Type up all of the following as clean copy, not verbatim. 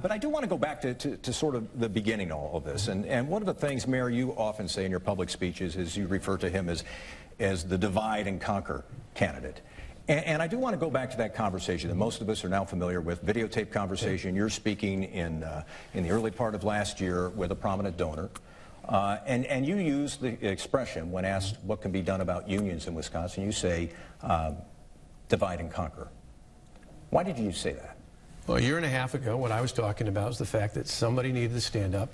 But I do want to go back to sort of the beginning of all of this. And one of the things, Mayor, you often say in your public speeches is you refer to him as the divide and conquer candidate. And I do want to go back to that conversation that most of us are now familiar with, videotape conversation. You're speaking in the early part of last year with a prominent donor. And you use the expression, when asked what can be done about unions in Wisconsin, you say divide and conquer. Why did you say that? Well, a year and a half ago, what I was talking about was the fact that somebody needed to stand up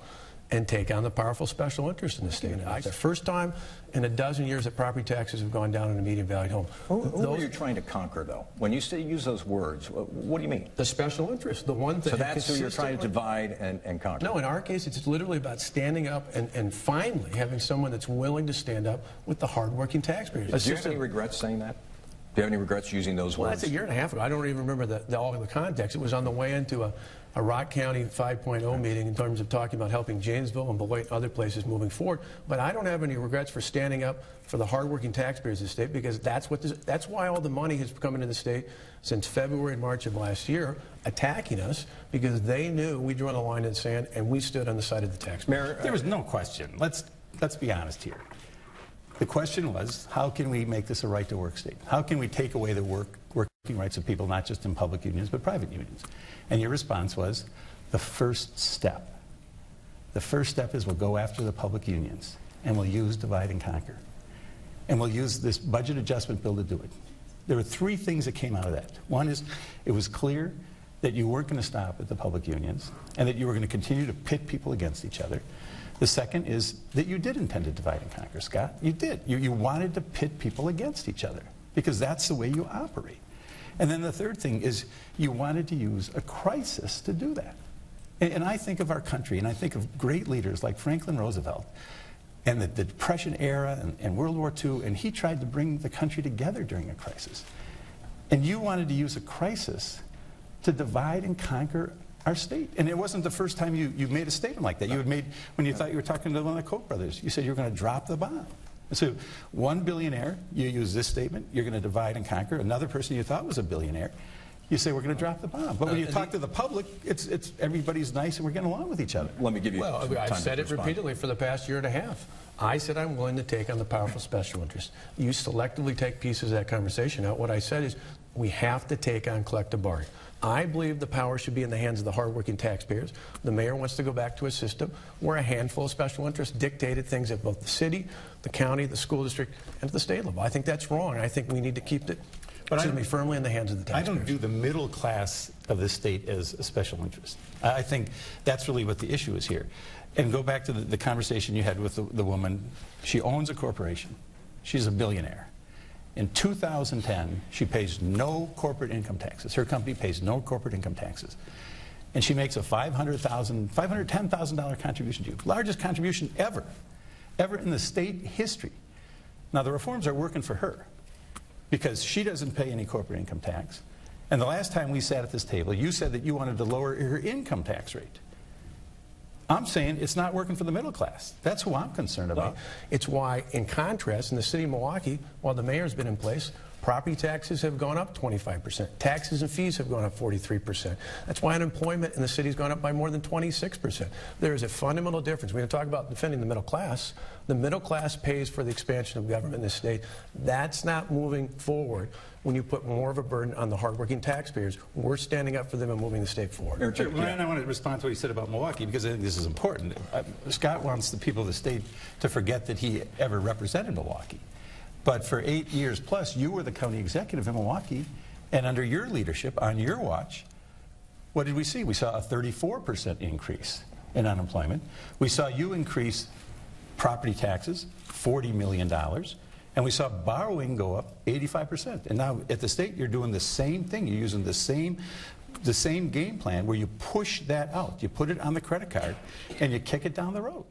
and take on the powerful special interest in the state. It's the first time in a dozen years that property taxes have gone down in a median valued home. Who are you trying to conquer, though? When you say use those words, what do you mean? The special interest, the one thing. So that's who you're trying to divide and conquer? No, in our case, it's literally about standing up and finally having someone that's willing to stand up with the hardworking taxpayers. Do you have any regrets saying that? Do you have any regrets using those words? Well, that's a year and a half ago. I don't even remember all of the context. It was on the way into a Rock County 5.0 meeting in terms of talking about helping Janesville and Beloit and other places moving forward. But I don't have any regrets for standing up for the hardworking taxpayers of the state, because that's why all the money has come into the state since February and March of last year, attacking us, because they knew we'd run a line in the sand and we stood on the side of the taxpayers. Mayor, there was no question. Let's be honest here. The question was, how can we make this a right-to-work state? How can we take away the working rights of people, not just in public unions, but private unions? And your response was, the first step. The first step is we'll go after the public unions, and we'll use divide and conquer. And we'll use this budget adjustment bill to do it. There were three things that came out of that. One is, it was clear that you weren't going to stop at the public unions, and that you were going to continue to pit people against each other. The second is that you did intend to divide and conquer, Scott. You did. You wanted to pit people against each other, because that's the way you operate. And then the third thing is you wanted to use a crisis to do that. And I think of our country, and I think of great leaders like Franklin Roosevelt, and the Depression era and World War II, and he tried to bring the country together during a crisis. And you wanted to use a crisis to divide and conquer our state. And it wasn't the first time you made a statement like that. You had made, when you thought you were talking to one of the Koch brothers, you said you were going to drop the bomb. So one billionaire, you use this statement, you're going to divide and conquer. Another person you thought was a billionaire, you say we're going to drop the bomb. But when you talk to the public, it's everybody's nice and we're getting along with each other. Let me give you Well, I've said it repeatedly for the past year and a half. I said I'm willing to take on the powerful special interest. You selectively take pieces of that conversation out. What I said is we have to take on collective bargaining. I believe the power should be in the hands of the hardworking taxpayers. The mayor wants to go back to a system where a handful of special interests dictated things at both the city, the county, the school district, and at the state level. I think that's wrong. I think we need to keep it firmly in the hands of the taxpayers. I don't view the middle class of this state as a special interest. I think that's really what the issue is here. And go back to the conversation you had with the woman. She owns a corporation. She's a billionaire. In 2010, she pays no corporate income taxes. Her company pays no corporate income taxes. And she makes a $510,000 contribution to you. Largest contribution ever in the state history. Now, the reforms are working for her because she doesn't pay any corporate income tax. And the last time we sat at this table, you said that you wanted to lower her income tax rate. I'm saying it's not working for the middle class. That's who I'm concerned about. It's why, in contrast, in the city of Milwaukee, while the mayor's been in place, property taxes have gone up 25%. Taxes and fees have gone up 43%. That's why unemployment in the city has gone up by more than 26%. There is a fundamental difference. We're going to talk about defending the middle class. The middle class pays for the expansion of government in this state. That's not moving forward when you put more of a burden on the hardworking taxpayers. We're standing up for them and moving the state forward. Ryan, I want to respond to what you said about Milwaukee, because I think this is important. Scott wants the people of the state to forget that he ever represented Milwaukee. But for 8 years plus, you were the county executive in Milwaukee, and under your leadership, on your watch, what did we see? We saw a 34% increase in unemployment. We saw you increase property taxes, $40 million, and we saw borrowing go up 85%. And now at the state, you're doing the same thing. You're using the same game plan where you push that out. You put it on the credit card, and you kick it down the road.